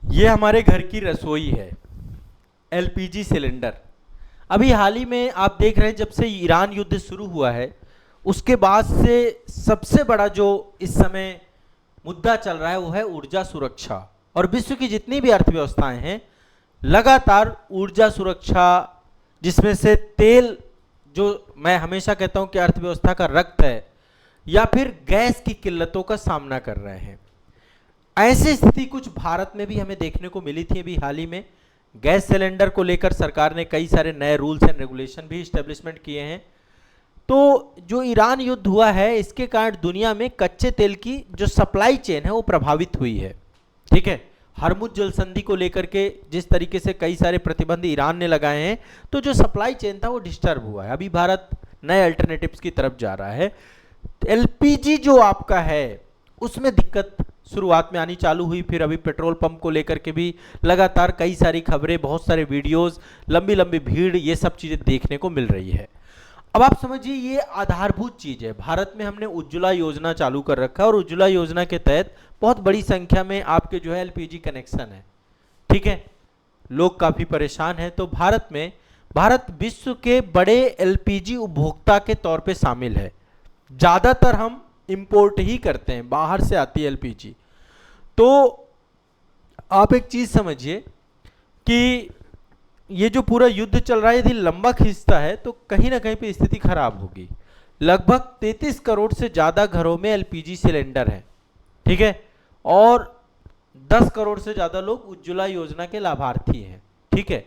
ये हमारे घर की रसोई है, एलपीजी सिलेंडर। अभी हाल ही में आप देख रहे हैं, जब से ईरान युद्ध शुरू हुआ है उसके बाद से सबसे बड़ा जो इस समय मुद्दा चल रहा है वो है ऊर्जा सुरक्षा। और विश्व की जितनी भी अर्थव्यवस्थाएं हैं लगातार ऊर्जा सुरक्षा, जिसमें से तेल, जो मैं हमेशा कहता हूं कि अर्थव्यवस्था का रक्त है, या फिर गैस की किल्लतों का सामना कर रहे हैं। ऐसी स्थिति कुछ भारत में भी हमें देखने को मिली थी। अभी हाल ही में गैस सिलेंडर को लेकर सरकार ने कई सारे नए रूल्स एंड रेगुलेशन भी इस्टेब्लिशमेंट किए हैं। तो जो ईरान युद्ध हुआ है इसके कारण दुनिया में कच्चे तेल की जो सप्लाई चेन है वो प्रभावित हुई है। ठीक है, हरमुज जल संधि को लेकर के जिस तरीके से कई सारे प्रतिबंध ईरान ने लगाए हैं, तो जो सप्लाई चेन था वो डिस्टर्ब हुआ है। अभी भारत नए अल्टरनेटिव्स की तरफ जा रहा है। एलपीजी जो आपका है उसमें दिक्कत शुरुआत में आनी चालू हुई, फिर अभी पेट्रोल पंप को लेकर के भी लगातार कई सारी खबरें, बहुत सारे वीडियोस, लंबी लंबी भीड़, ये सब चीजें देखने को मिल रही है। अब आप समझिए ये आधारभूत चीज है। भारत में हमने उज्ज्वला योजना चालू कर रखा है और उज्ज्वला योजना के तहत बहुत बड़ी संख्या में आपके जो है एलपीजी कनेक्शन है। ठीक है, लोग काफी परेशान हैं। तो भारत विश्व के बड़े एलपीजी उपभोक्ता के तौर पे शामिल है। ज्यादातर हम इंपोर्ट ही करते हैं, बाहर से आती है एलपीजी। तो आप एक चीज समझिए कि ये जो पूरा युद्ध चल रहा है यदि लंबा खींचता है तो कहीं ना कहीं पे स्थिति खराब होगी। लगभग 33 करोड़ से ज्यादा घरों में एलपीजी सिलेंडर है। ठीक है, और 10 करोड़ से ज्यादा लोग उज्ज्वला योजना के लाभार्थी हैं। ठीक है,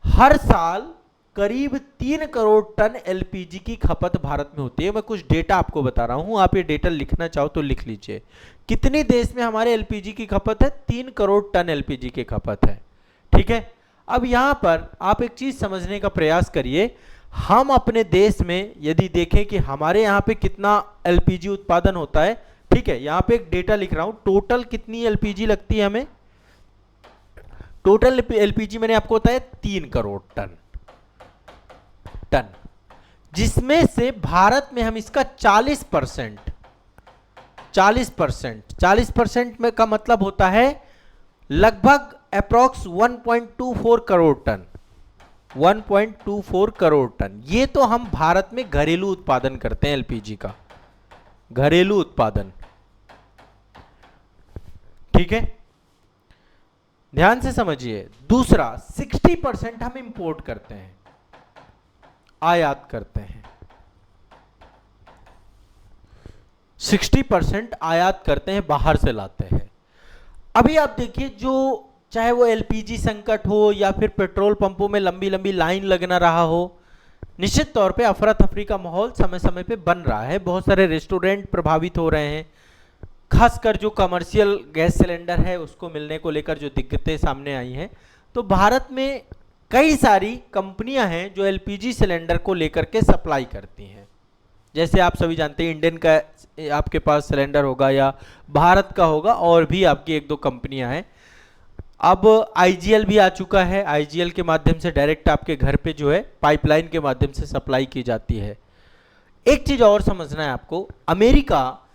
हर साल करीब 3 करोड़ टन एलपीजी की खपत भारत में होती है। मैं कुछ डेटा आपको बता रहा हूं, आप ये डेटा लिखना चाहो तो लिख लीजिए। कितनी देश में हमारे एलपीजी की खपत है? 3 करोड़ टन एलपीजी की खपत है। ठीक है, अब यहां पर आप एक चीज समझने का प्रयास करिए। हम अपने देश में यदि देखें कि हमारे यहां पे कितना एलपीजी उत्पादन होता है, ठीक है, यहां पे एक डेटा लिख रहा हूं, टोटल कितनी एलपीजी लगती है हमें। टोटल एलपीजी मैंने आपको बताया 3 करोड़ टन, जिसमें से भारत में हम इसका 40% 40% में का मतलब होता है लगभग approx 1.24 crore ton. 1.24 crore ton, ये तो हम भारत में घरेलू उत्पादन करते हैं एलपीजी का, घरेलू उत्पादन। ठीक है, ध्यान से समझिए। दूसरा 60% हम इंपोर्ट करते हैं, आयात करते हैं। 60% आयात करते हैं, बाहर से लाते हैं। अभी आप देखिए, जो चाहे वो एलपीजी संकट हो या फिर पेट्रोल पंपों में लंबी लंबी लाइन लगना रहा हो, निश्चित तौर पे अफरा तफरी का माहौल समय समय पे बन रहा है। बहुत सारे रेस्टोरेंट प्रभावित हो रहे हैं, खासकर जो कमर्शियल गैस सिलेंडर है उसको मिलने को लेकर जो दिक्कतें सामने आई हैं। तो भारत में कई सारी कंपनियां हैं जो एलपीजी सिलेंडर को लेकर के सप्लाई करती हैं। जैसे आप सभी जानते हैं, इंडियन का आपके पास सिलेंडर होगा या भारत का होगा, और भी आपकी एक दो कंपनियां हैं। अब आईजीएल भी आ चुका है। आईजीएल के माध्यम से डायरेक्ट आपके घर पे जो है पाइपलाइन के माध्यम से सप्लाई की जाती है। एक चीज और समझना है आपको, अमेरिका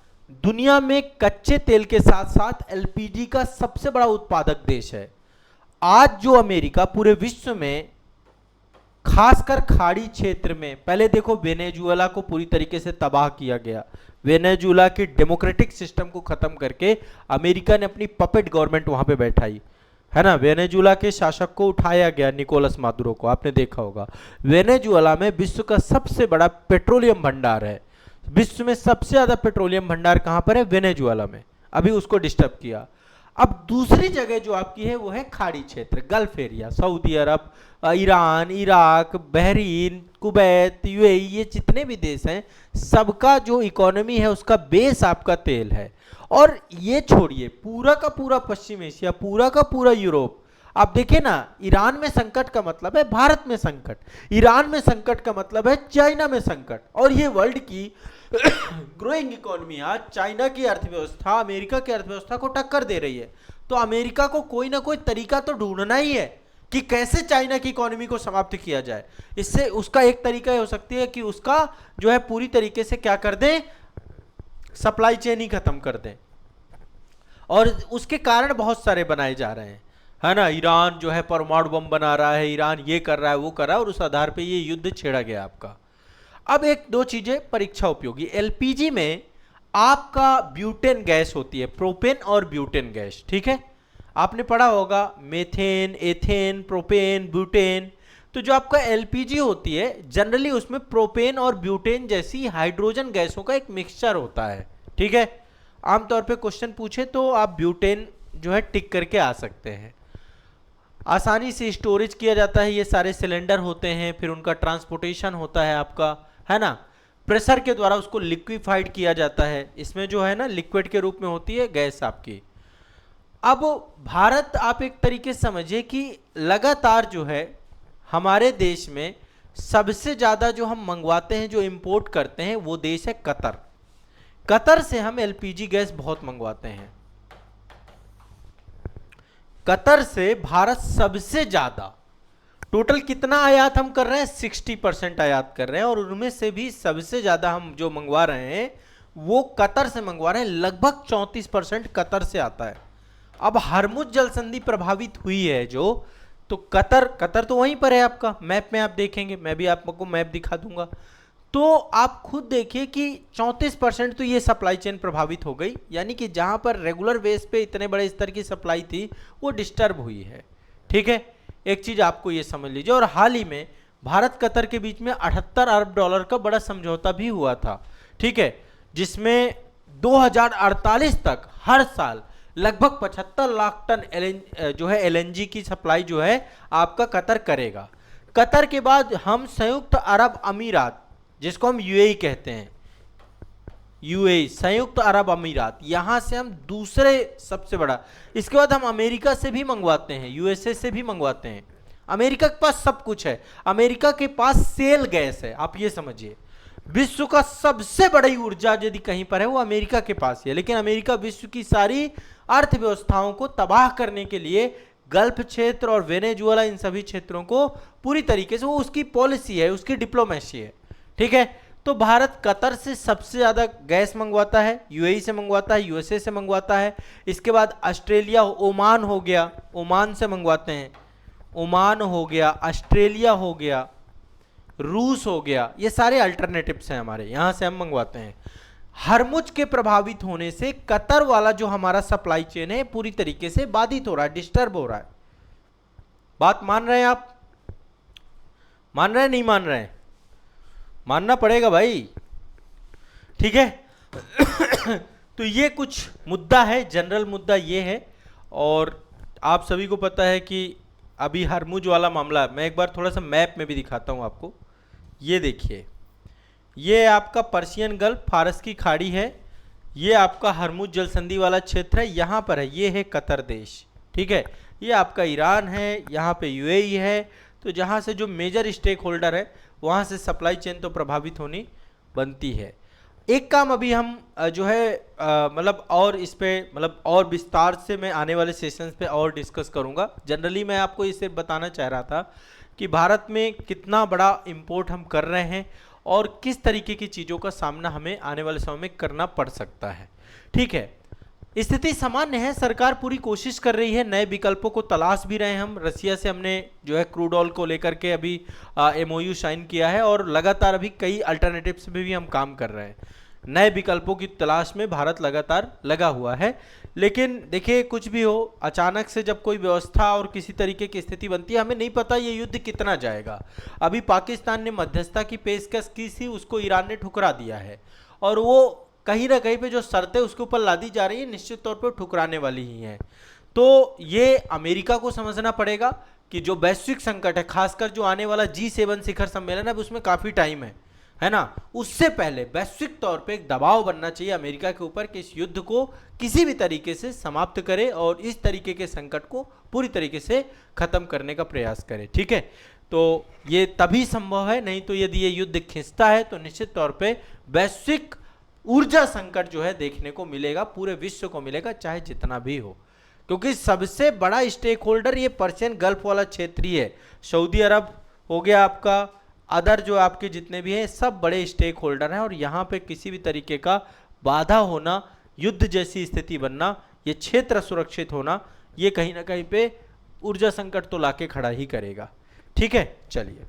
दुनिया में कच्चे तेल के साथ साथ एलपीजी का सबसे बड़ा उत्पादक देश है। आज जो अमेरिका पूरे विश्व में, खासकर खाड़ी क्षेत्र में, पहले देखो वेनेजुएला को पूरी तरीके से तबाह किया गया। वेनेजुएला के डेमोक्रेटिक सिस्टम को खत्म करके अमेरिका ने अपनी पपेट गवर्नमेंट वहां पे बैठाई, है ना। वेनेजुएला के शासक को उठाया गया, निकोलस मादुरो को, आपने देखा होगा। वेनेजुएला में विश्व का सबसे बड़ा पेट्रोलियम भंडार है। विश्व में सबसे ज्यादा पेट्रोलियम भंडार कहां पर है? वेनेजुएला में। अभी उसको डिस्टर्ब किया। अब दूसरी जगह जो आपकी है वो है खाड़ी क्षेत्र, gulf area, Saudi Arab, Iran, Iraq, Bahrain, Kuwait, UAE, ये जितने भी देश हैं सबका जो इकोनॉमी है उसका बेस आपका तेल है। और ये छोड़िए, पूरा का पूरा पश्चिम एशिया, पूरा का पूरा यूरोप, आप देखिए ना, ईरान में संकट का मतलब है भारत में संकट, ईरान में संकट का मतलब है चाइना में संकट। और ये वर्ल्ड की ग्रोइंग इकोनॉमी आज चाइना की अर्थव्यवस्था, अमेरिका की अर्थव्यवस्था को टक्कर दे रही है। तो अमेरिका को कोई ना कोई तरीका तो ढूंढना ही है कि कैसे चाइना की इकोनॉमी को समाप्त किया जाए। इससे उसका एक तरीका हो सकती है कि उसका जो है पूरी तरीके से क्या कर दें, सप्लाई चेन ही खत्म कर दें। और उसके कारण बहुत सारे बनाए जा रहे हैं, है ना। ईरान जो है परमाणु बम बना रहा है, ईरान ये कर रहा है वो कर रहा है, और उस आधार पे ये युद्ध छेड़ा गया आपका। अब एक दो चीजें परीक्षा उपयोगी, एलपीजी में आपका ब्यूटेन गैस होती है, प्रोपेन और ब्यूटेन गैस, ठीक है। आपने पढ़ा होगा मेथेन, एथेन, प्रोपेन, ब्यूटेन। तो जो आपका एलपीजी होती है जनरली उसमें प्रोपेन और ब्यूटेन जैसी हाइड्रोजन गैसों का एक मिक्सचर होता है, ठीक है। आमतौर पे क्वेश्चन पूछे तो आप ब्यूटेन जो है टिक करके आ सकते हैं। आसानी से स्टोरेज किया जाता है, ये सारे सिलेंडर होते हैं, फिर उनका ट्रांसपोर्टेशन होता है आपका, है ना। प्रेशर के द्वारा उसको लिक्विफाइड किया जाता है, इसमें जो है ना लिक्विड के रूप में होती है गैस आपकी। अब भारत आप एक तरीके से समझिए कि लगातार जो है हमारे देश में सबसे ज़्यादा जो हम मंगवाते हैं, जो इंपोर्ट करते हैं, वो देश है कतर। कतर से हम एलपीजी गैस बहुत मंगवाते हैं। कतर से भारत सबसे ज़्यादा, टोटल कितना आयात हम कर रहे हैं, 60% आयात कर रहे हैं, और उनमें से भी सबसे ज़्यादा हम जो मंगवा रहे हैं वो कतर से मंगवा रहे हैं, लगभग 34% कतर से आता है। अब हरमुज जल संधि प्रभावित हुई है जो, तो कतर तो वहीं पर है आपका, मैप में आप देखेंगे, मैं भी आपको मैप दिखा दूंगा। तो आप खुद देखिए कि 34% तो ये सप्लाई चेन प्रभावित हो गई, यानी कि जहां पर रेगुलर बेस पे इतने बड़े स्तर की सप्लाई थी वो डिस्टर्ब हुई है, ठीक है। एक चीज आपको ये समझ लीजिए। और हाल ही में भारत कतर के बीच में 78 अरब डॉलर का बड़ा समझौता भी हुआ था, ठीक है, जिसमें 2048 तक हर साल लगभग 75 लाख टन जो है एलएनजी की सप्लाई जो है आपका कतर करेगा। कतर के बाद हम संयुक्त अरब अमीरात, जिसको हम यूएई कहते हैं, यूएई संयुक्त अरब अमीरात, यहां से हम दूसरे सबसे बड़ा। इसके बाद हम अमेरिका से भी मंगवाते हैं, यूएसए से भी मंगवाते हैं। अमेरिका के पास सब कुछ है, अमेरिका के पास सेल गैस है, आप ये समझिए। विश्व का सबसे बड़ी ऊर्जा यदि कहीं पर है वो अमेरिका के पास है, लेकिन अमेरिका विश्व की सारी अर्थव्यवस्थाओं को तबाह करने के लिए गल्फ क्षेत्र और वेनेजुएला, इन सभी क्षेत्रों को पूरी तरीके से, वो उसकी पॉलिसी है, उसकी डिप्लोमेसी है, ठीक है। तो भारत कतर से सबसे ज्यादा गैस मंगवाता है, यूएई से मंगवाता है, यूएसए से मंगवाता है। इसके बाद ऑस्ट्रेलिया, ओमान हो गया, ओमान से मंगवाते हैं, ओमान हो गया, ऑस्ट्रेलिया हो गया, रूस हो गया, ये सारे अल्टरनेटिव्स हैं हमारे, यहां से हम मंगवाते हैं। हरमुज के प्रभावित होने से कतर वाला जो हमारा सप्लाई चेन है पूरी तरीके से बाधित हो रहा है, डिस्टर्ब हो रहा है। बात मान रहे हैं आप? मान रहे हैं, नहीं मान रहे हैं? मानना पड़ेगा भाई, ठीक है। तो ये कुछ मुद्दा है, जनरल मुद्दा ये है। और आप सभी को पता है कि अभी हरमुज वाला मामला, मैं एक बार थोड़ा सा मैप में भी दिखाता हूं आपको। ये देखिए, ये आपका पर्शियन गल्फ, फारस की खाड़ी है, ये आपका हरमुज जल संधि वाला क्षेत्र है, यहाँ पर है, ये है कतर देश, ठीक है। ये आपका ईरान है, यहाँ पे यूएई है। तो जहाँ से जो मेजर स्टेक होल्डर है वहाँ से सप्लाई चेन तो प्रभावित होनी बनती है। एक काम अभी हम जो है मतलब और इस पे मतलब और विस्तार से मैं आने वाले सेशंस पे और डिस्कस करूँगा। जनरली मैं आपको इसे बताना चाह रहा था कि भारत में कितना बड़ा इंपोर्ट हम कर रहे हैं और किस तरीके की चीज़ों का सामना हमें आने वाले समय में करना पड़ सकता है, ठीक है। स्थिति सामान्य है, सरकार पूरी कोशिश कर रही है, नए विकल्पों को तलाश भी रहे हैं हम। रसिया से हमने जो है क्रूड ऑयल को लेकर के अभी एमओयू साइन किया है और लगातार अभी कई अल्टरनेटिव्स पे भी हम काम कर रहे हैं। नए विकल्पों की तलाश में भारत लगातार लगा हुआ है। लेकिन देखिए, कुछ भी हो, अचानक से जब कोई व्यवस्था और किसी तरीके की स्थिति बनती है, हमें नहीं पता ये युद्ध कितना जाएगा। अभी पाकिस्तान ने मध्यस्थता की पेशकश की थी, उसको ईरान ने ठुकरा दिया है, और वो कहीं ना कहीं पे जो शर्तें उसके ऊपर लादी जा रही है निश्चित तौर पर ठुकराने वाली ही हैं। तो ये अमेरिका को समझना पड़ेगा कि जो वैश्विक संकट है, खासकर जो आने वाला G7 शिखर सम्मेलन है, उसमें काफ़ी टाइम है ना, उससे पहले वैश्विक तौर पे एक दबाव बनना चाहिए अमेरिका के ऊपर कि इस युद्ध को किसी भी तरीके से समाप्त करे और इस तरीके के संकट को पूरी तरीके से खत्म करने का प्रयास करे, ठीक है। तो ये तभी संभव है, नहीं तो यदि ये युद्ध खिंचता है तो निश्चित तौर पे वैश्विक ऊर्जा संकट जो है देखने को मिलेगा, पूरे विश्व को मिलेगा, चाहे जितना भी हो। क्योंकि सबसे बड़ा स्टेक होल्डर ये पर्शियन गल्फ वाला क्षेत्र ही है। सऊदी अरब हो गया आपका, अदर जो आपके जितने भी हैं सब बड़े स्टेक होल्डर हैं, और यहाँ पे किसी भी तरीके का बाधा होना, युद्ध जैसी स्थिति बनना, ये क्षेत्र सुरक्षित होना, ये कहीं ना कहीं पे ऊर्जा संकट तो लाके खड़ा ही करेगा। ठीक है, चलिए।